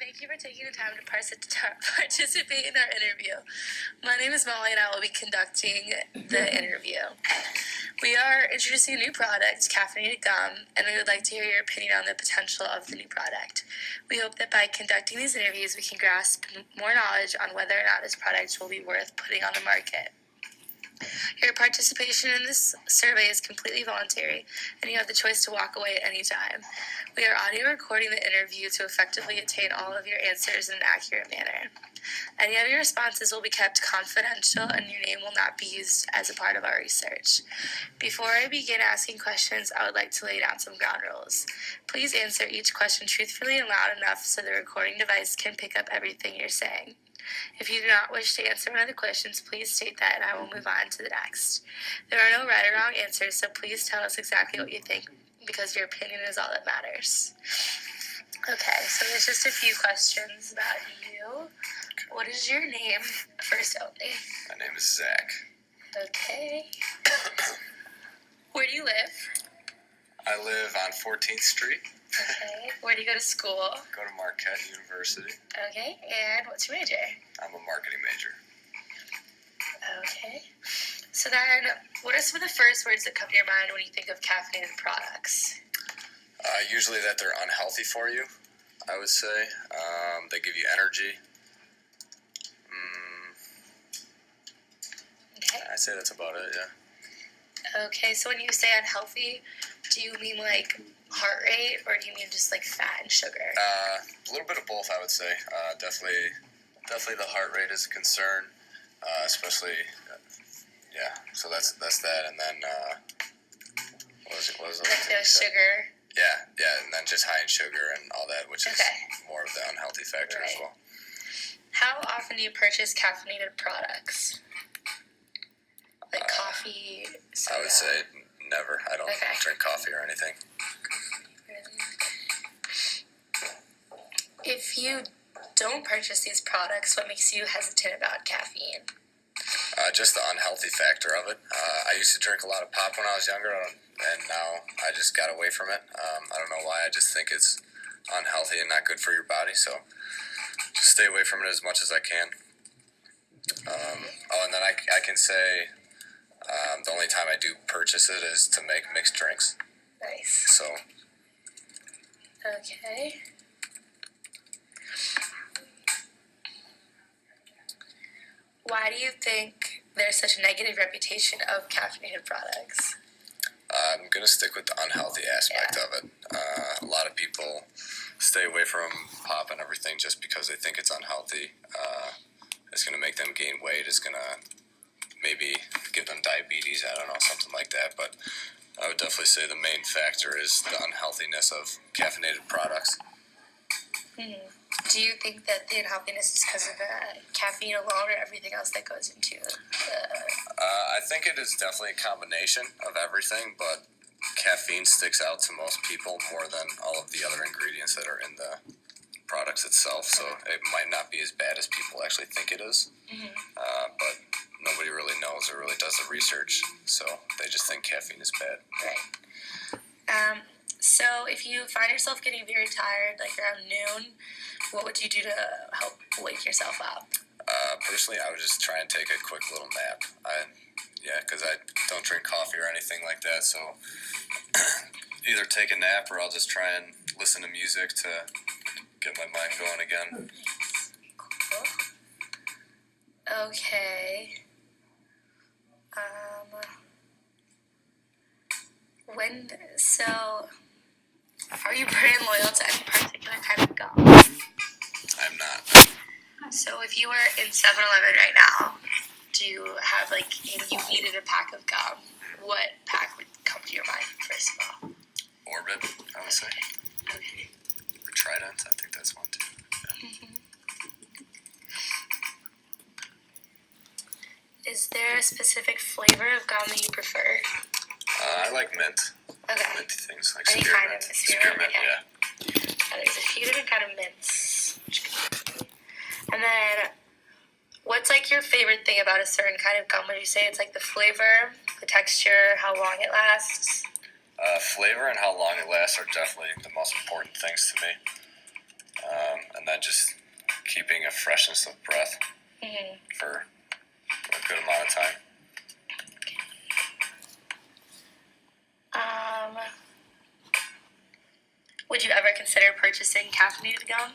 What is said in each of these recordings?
Thank you for taking the time to participate in our interview. My name is Molly and I will be conducting the interview. We are introducing a new product, caffeinated gum, and we would like to hear your opinion on the potential of the new product. We hope that by conducting these interviews, we can grasp more knowledge on whether or not this product will be worth putting on the market. Your participation in this survey is completely voluntary, and you have the choice to walk away at any time. We are audio recording the interview to effectively obtain all of your answers in an accurate manner. Any of your responses will be kept confidential, and your name will not be used as a part of our research. Before I begin asking questions, I would like to lay down some ground rules. Please answer each question truthfully and loud enough so the recording device can pick up everything you're saying. If you do not wish to answer one of the questions, please state that and I will move on to the next. There are no right or wrong answers, so please tell us exactly what you think, because your opinion is all that matters. Okay, so there's just a few questions about you. What is your name, first only? My name is Zach. Okay. Where do you live? I live on 14th Street. Okay. Where do you go to school? Go to Marquette University. Okay. And what's your major? I'm a marketing major. Okay. So then, what are some of the first words that come to your mind when you think of caffeinated products? Usually that they're unhealthy for you, I would say. They give you energy. Okay. I'd say that's about it, yeah. Okay, so when you say unhealthy, do you mean like heart rate, or do you mean just like fat and sugar? A little bit of both, I would say. Definitely the heart rate is a concern, especially, yeah. So that's that, and then what was it? Like the sugar. Yeah, and then just high in sugar and all that, which is more of the unhealthy factor as well. How often do you purchase caffeinated products? Like coffee, soda? I would say never. I don't drink coffee or anything. If you don't purchase these products, what makes you hesitant about caffeine? Just the unhealthy factor of it. I used to drink a lot of pop when I was younger, and now I just got away from it. I don't know why. I just think it's unhealthy and not good for your body, so just stay away from it as much as I can. And then I can say the only time I do purchase it is to make mixed drinks. Nice. So. Okay. Why do you think there's such a negative reputation of caffeinated products? I'm going to stick with the unhealthy aspect of it. A lot of people stay away from pop and everything just because they think it's unhealthy. It's going to make them gain weight. It's going to maybe give them diabetes. I don't know, something like that. But I would definitely say the main factor is the unhealthiness of caffeinated products. Mm-hmm. Do you think that the unhealthiness is because of the caffeine alone, or everything else that goes into the... I think it is definitely a combination of everything, but caffeine sticks out to most people more than all of the other ingredients that are in the products itself, so it might not be as bad as people actually think it is. But nobody really knows or really does the research, so they just think caffeine is bad. Right. So if you find yourself getting very tired, like around noon, what would you do to help wake yourself up? Personally, I would just try and take a quick little nap. Because I don't drink coffee or anything like that, so either take a nap or I'll just try and listen to music to get my mind going again. Cool. Okay. Are you pretty loyal to any particular kind of gum? I'm not. So if you were in 7-Eleven right now, do you have and you needed a pack of gum, what pack would come to your mind first of all? Orbit, I would say. Okay. Or Trident, I think that's one too. Yeah. Mm-hmm. Is there a specific flavor of gum that you prefer? I like mint. Okay. Minty things, like any kind of spearmint, yeah. There's a few different kind of mints. And then, what's your favorite thing about a certain kind of gum? Would you say it's the flavor, the texture, how long it lasts? Flavor and how long it lasts are definitely the most important things to me. And then just keeping a freshness of breath for a good amount of time. Would you ever consider purchasing caffeinated gum?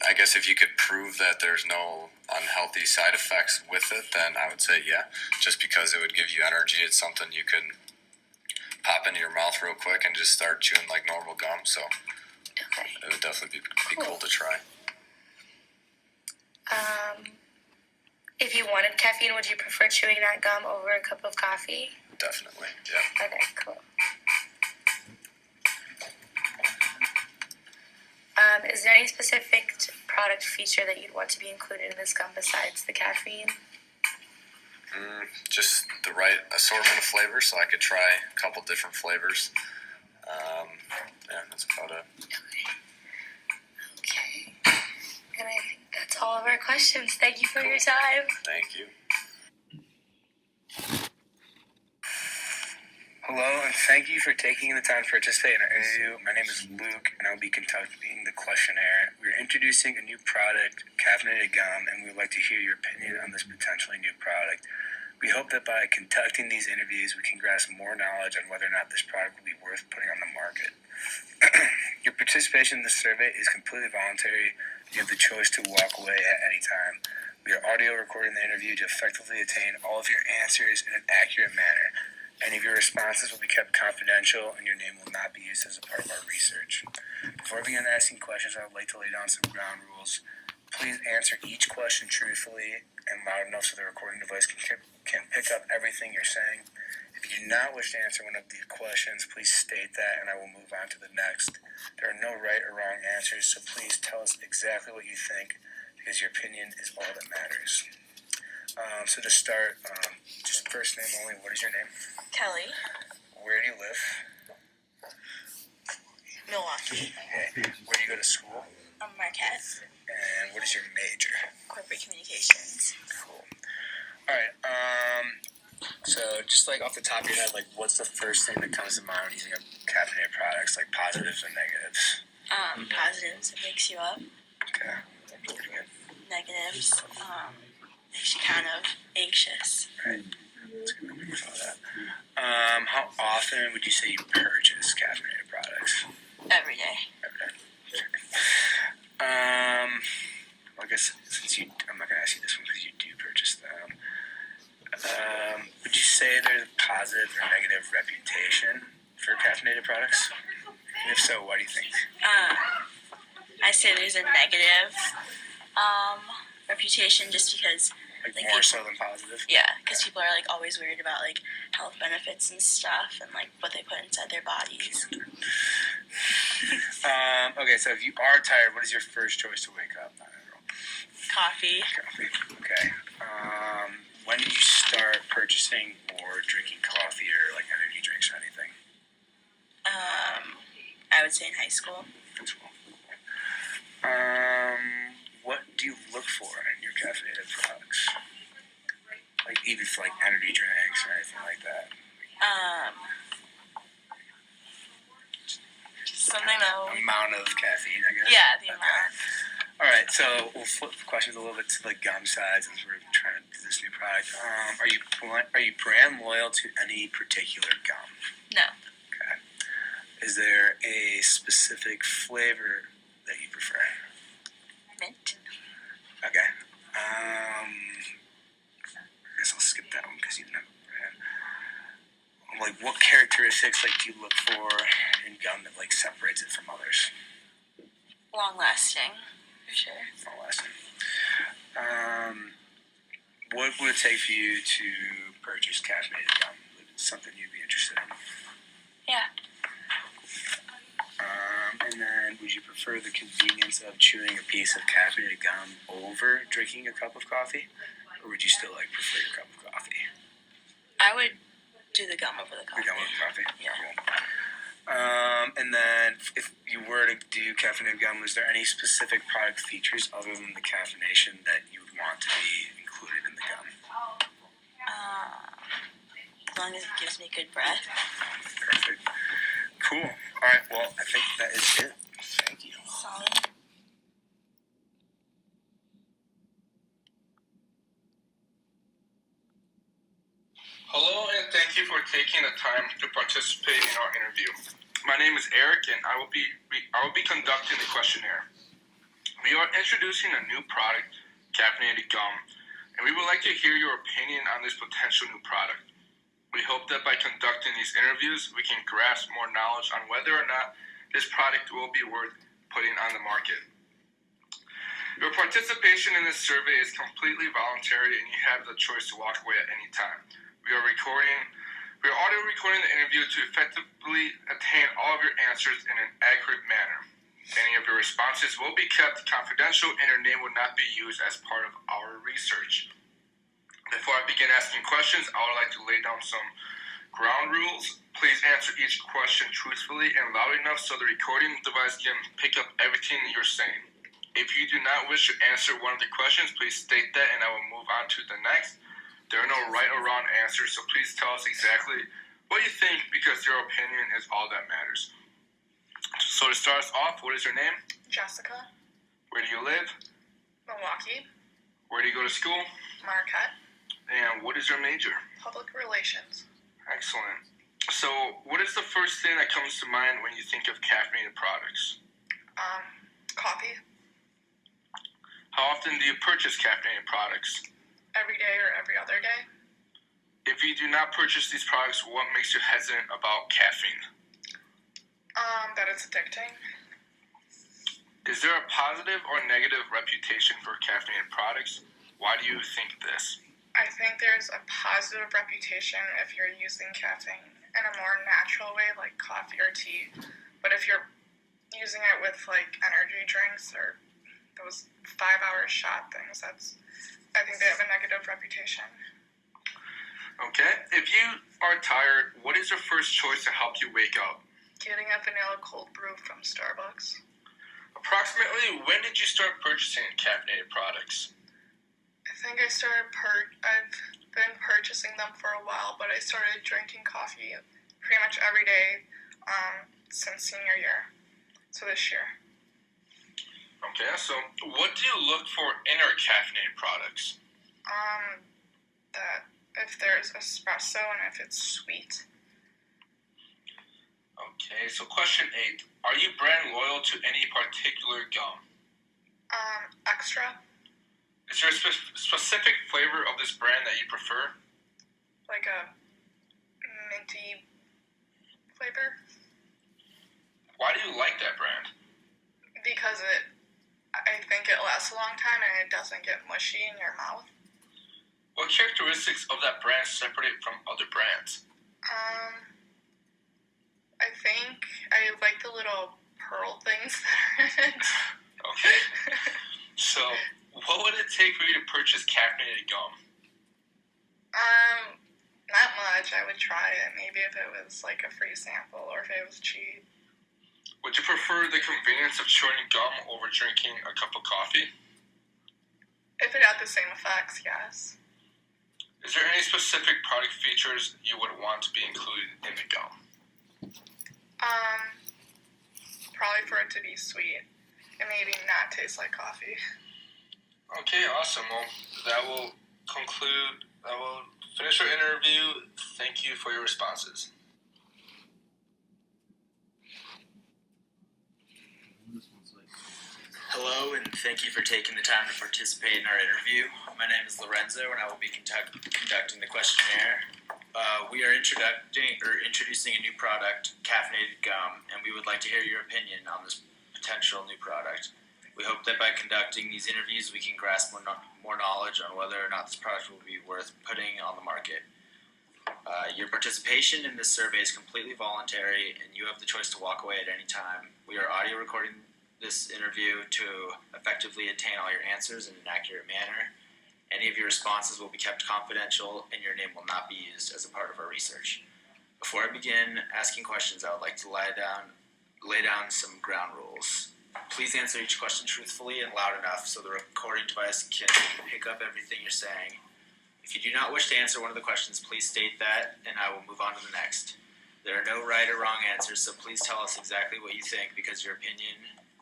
I guess if you could prove that there's no unhealthy side effects with it, then I would say yeah. Just because it would give you energy, it's something you can pop into your mouth real quick and just start chewing like normal gum. So it would definitely be cool to try. If you wanted caffeine, would you prefer chewing that gum over a cup of coffee? Definitely, yeah. Okay, cool. Is there any specific product feature that you'd want to be included in this gum besides the caffeine? Just the right assortment of flavors, so I could try a couple different flavors. Yeah, that's about it. Okay. And I think that's all of our questions. Thank you for your time. Thank you. Hello, and thank you for taking the time to participate in our interview. My name is Luke, and I'll be conducting the questionnaire. We're introducing a new product, caffeinated gum, and we would like to hear your opinion on this potentially new product. We hope that by conducting these interviews, we can grasp more knowledge on whether or not this product will be worth putting on the market. Your participation in this survey is completely voluntary. You have the choice to walk away at any time. We are audio recording the interview to effectively attain all of your answers in an accurate manner. Any of your responses will be kept confidential, and your name will not be used as a part of our research. Before we begin asking questions, I would like to lay down some ground rules. Please answer each question truthfully and loud enough so the recording device can pick up everything you're saying. If you do not wish to answer one of the questions, please state that, and I will move on to the next. There are no right or wrong answers, so please tell us exactly what you think, because your opinion is all that matters. So to start, just first name only, what is your name? Kelly, Where do you live? Milwaukee. Okay. Where do you go to school? Marquette, And what is your major? corporate communications. Cool. Alright, so just like off the top of your head, like what's the first thing that comes to mind when using a caffeinated products, like positives and negatives? Positives, it wakes you up. Okay. Pretty good. Negatives, makes you kind of anxious. Right. That's good. We saw that. How often would you say you purchase caffeinated products? Every day. Every day. Well, I guess I'm not gonna ask you this one because you do purchase them. Would you say there's a positive or negative reputation for caffeinated products? And if so, why do you think? I say there's a negative reputation just because Like like more people, so than positive? because people are like always worried about like health benefits and stuff and like what they put inside their bodies. Okay, so if you are tired, what is your first choice to wake up? Coffee. Coffee. Okay. When did you start purchasing or drinking coffee or like energy drinks or anything? I would say in high school. That's cool. What do you look for in your caffeinated products? Like even for like energy drinks or anything like that? Just something that will, Amount of caffeine, I guess. yeah, the Okay. amount. All right, so we'll flip the questions a little bit to the gum side since we're trying to do this new product. Are you brand loyal to any particular gum? No. Okay. Is there a specific flavor that you prefer? Mint. Okay. I guess I'll skip that one because you didn't have a brand. Like, what characteristics like do you look for in gum that like separates it from others? Long lasting. For sure. Not last. What would it take for you to purchase caffeinated gum? Something you'd be interested in? Yeah. And then, would you prefer the convenience of chewing a piece of caffeinated gum over drinking a cup of coffee, or would you still like prefer your cup of coffee? I would do the gum over the The coffee. gum over coffee. Yeah. Cool. And then, if you were to do caffeinated gum, is there any specific product features other than the caffeination that you would want to be included in the gum? As long as it gives me good breath. Perfect. Cool. All right, well, I think that is it. Thank you. Solid. Hello, and thank you for taking the time to participate in our interview. My name is Eric, and I will be conducting the questionnaire. We are introducing a new product, caffeinated gum, and we would like to hear your opinion on this potential new product. We hope that by conducting these interviews, we can grasp more knowledge on whether or not this product will be worth putting on the market. Your participation in this survey is completely voluntary, and you have the choice to walk away at any time. We are audio recording the interview to effectively attain all of your answers in an accurate manner. Any of your responses will be kept confidential, and your name will not be used as part of our research. Before I begin asking questions, I would like to lay down some ground rules. Please answer each question truthfully and loud enough so the recording device can pick up everything you're saying. If you do not wish to answer one of the questions, please state that and I will move on to the next. There are no right or wrong answers, so please tell us exactly what you think because your opinion is all that matters. So to start us off, what is your name? Jessica, Where do you live? Milwaukee, Where do you go to school? Marquette, And what is your major? Public Relations. Excellent. So what is the first thing that comes to mind when you think of caffeinated products? Coffee, How often do you purchase caffeinated products? every day or every other day. If you do not purchase these products, what makes you hesitant about caffeine? That it's addicting. Is there a positive or negative reputation for caffeinated products? Why do you think this? I think there's a positive reputation if you're using caffeine in a more natural way, like coffee or tea. But if you're using it with like energy drinks or those 5-hour shot things, I think they have a negative reputation. Okay. If you are tired, what is your first choice to help you wake up? Getting a vanilla cold brew from Starbucks. Approximately when did you start purchasing caffeinated products? I think I've been purchasing them for a while, but I started drinking coffee pretty much every day since senior year. So this year. Okay, so what do you look for in our caffeinated products? That if there's espresso and if it's sweet. Okay, so question 8. Are you brand loyal to any particular gum? Extra, Is there a specific flavor of this brand that you prefer? like a minty flavor, Why do you like that brand? because I think it lasts a long time and it doesn't get mushy in your mouth. What characteristics of that brand separate it from other brands? I think I like the little pearl things that are in it. Okay. So, what would it take for you to purchase caffeinated gum? Not much. I would try it. Maybe if it was like a free sample or if it was cheap. Would you prefer the convenience of chewing gum over drinking a cup of coffee? If it had the same effects, yes. Is there any specific product features you would want to be included in the gum? Probably for it to be sweet and maybe not taste like coffee. Okay, awesome. Well, that will finish our interview. Thank you for your responses. Hello, and thank you for taking the time to participate in our interview. My name is Lorenzo, and I will be conducting the questionnaire. We are introducing a new product, caffeinated gum, and we would like to hear your opinion on this potential new product. We hope that by conducting these interviews, we can grasp more knowledge on whether or not this product will be worth putting on the market. Your participation in this survey is completely voluntary, and you have the choice to walk away at any time. We are audio recording this interview to effectively attain all your answers in an accurate manner. Any of your responses will be kept confidential, and your name will not be used as a part of our research. Before I begin asking questions, I would like to lay down some ground rules. Please answer each question truthfully and loud enough so the recording device can pick up everything you're saying. If you do not wish to answer one of the questions, please state that, and I will move on to the next. There are no right or wrong answers, so please tell us exactly what you think because your opinion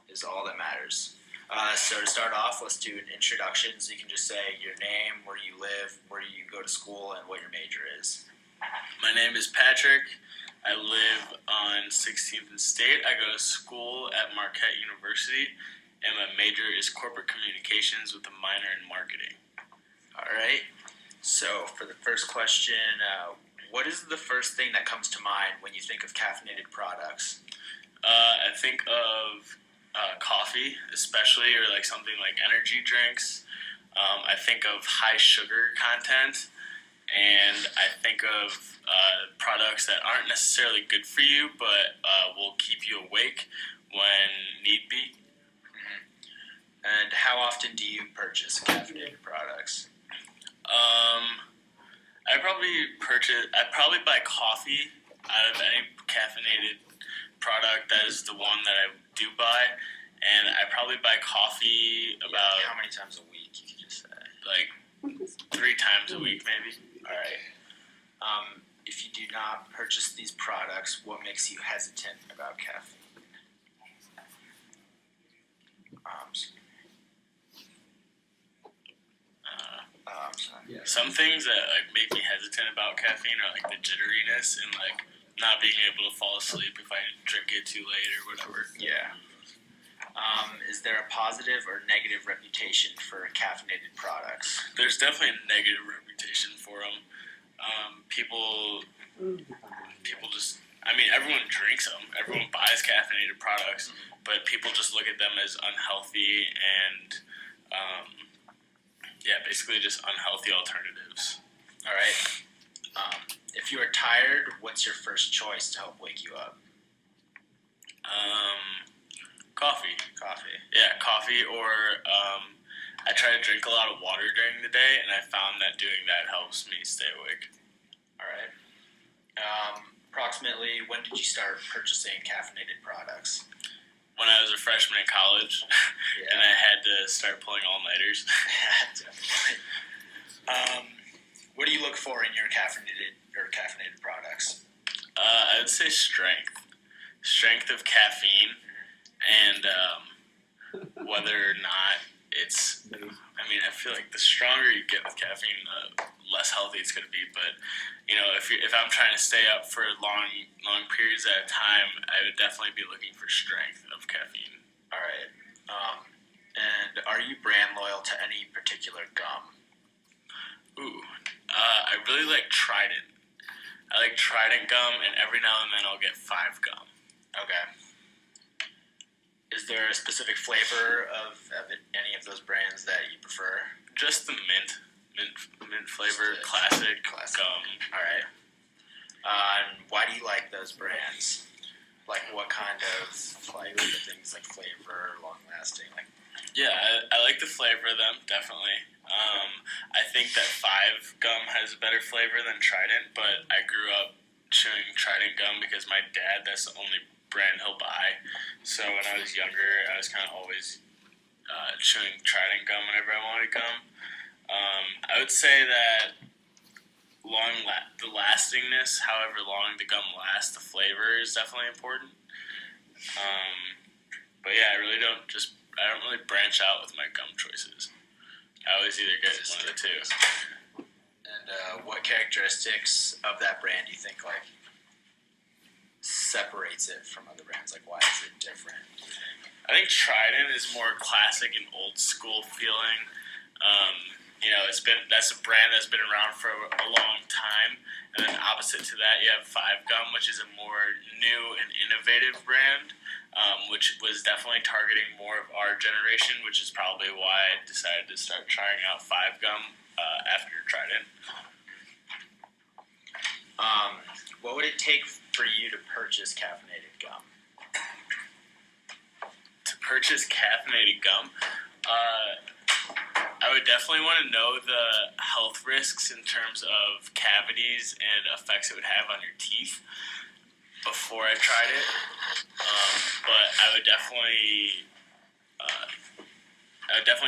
is all that matters. So to start off, let's do an introduction. So you can just say your name, where you live, where you go to school, and what your major is. My name is Patrick. I live on 16th and State. I go to school at Marquette University, and my major is corporate communications with a minor in marketing. All right. So for the first question, what is the first thing that comes to mind when you think of caffeinated products? I think of coffee, especially, or like something like energy drinks. I think of high sugar content, and I think of products that aren't necessarily good for you, but will keep you awake when need be. And how often do you purchase caffeinated products? I'd probably buy coffee out of any caffeinated product. That is the one that I do buy, and I probably buy coffee about How many times a week? You can just say. like 3 times a week, maybe. All right. If you do not purchase these products, what makes you hesitant about caffeine? I'm sorry. Some things that like make me hesitant about caffeine are like the jitteriness and like not being able to fall asleep if I drink it too late or whatever. Yeah. Is there a positive or negative reputation for caffeinated products? There's definitely a negative reputation for them. People just, I mean, everyone drinks them. Everyone buys caffeinated products, but people just look at them as unhealthy and, basically just unhealthy alternatives. All right. If you are tired, what's your first choice to help wake you up? Coffee. Coffee. Yeah, coffee, or I try to drink a lot of water during the day, and I found that doing that helps me stay awake. All right. Approximately, when did you start purchasing caffeinated products? When I was a freshman in college, and I had to start pulling all-nighters. Definitely. What do you look for in your caffeinated products? I would say strength of caffeine, and whether or not it's. I mean, I feel like the stronger you get with caffeine, the less healthy it's going to be. But if I'm trying to stay up for long periods at a time, I would definitely be looking for strength of caffeine. All right. And are you brand loyal to any particular gum? Ooh, I really like Trident. I like Trident gum, and every now and then I'll get 5 gum. Okay. Is there a specific flavor of any of those brands that you prefer? Just the mint flavor, classic gum. All right. And why do you like those brands? Like what kind of things like flavor, long lasting, like? Yeah, I like the flavor of them, definitely. I think that 5 gum has a better flavor than Trident, but I grew up chewing Trident gum because my dad, that's the only brand he'll buy. So when I was younger, I was kind of always chewing Trident gum whenever I wanted gum. I would say that the lastingness, however long the gum lasts, the flavor is definitely important. But yeah, I don't really branch out with my gum choices. I always either get one of the two. And what characteristics of that brand do you think like separates it from other brands? Like why is it different? I think Trident is more classic and old school feeling. That's a brand that's been around for a long time, and then opposite to that, you have 5 Gum, which is a more new and innovative brand, which was definitely targeting more of our generation, which is probably why I decided to start trying out 5 Gum after Trident. What would it take for you to purchase caffeinated gum? To purchase caffeinated gum, I would definitely want to know the health risks in terms of cavities and effects it would have on your teeth before I tried it. But I would definitely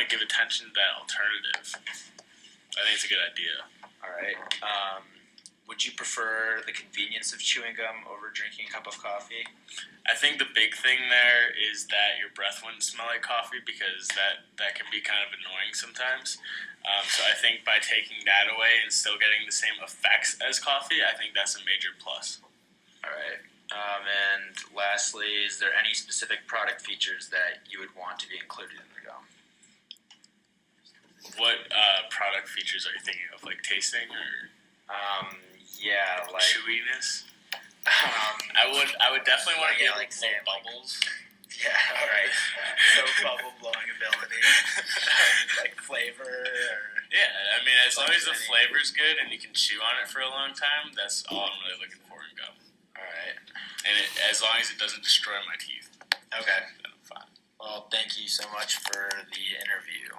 give attention to that alternative. I think it's a good idea. All right. would you prefer the convenience of chewing gum over drinking a cup of coffee? I think the big thing there is that your breath wouldn't smell like coffee because that can be kind of annoying sometimes. So I think by taking that away and still getting the same effects as coffee, I think that's a major plus. All right. And lastly, is there any specific product features that you would want to be included in the gum? What product features are you thinking of? Like tasting or Yeah, like chewiness? I would definitely want to Yeah, get like little Sam, like- bubbles. yeah, all right. So bubble blowing ability, like flavor. Or... Yeah, I mean, as long as the Any- flavor's good and you can chew on it for a long time, that's all I'm really looking for in gum. All right. And as long as it doesn't destroy my teeth, Okay. then I'm fine. Well, thank you so much for the interview.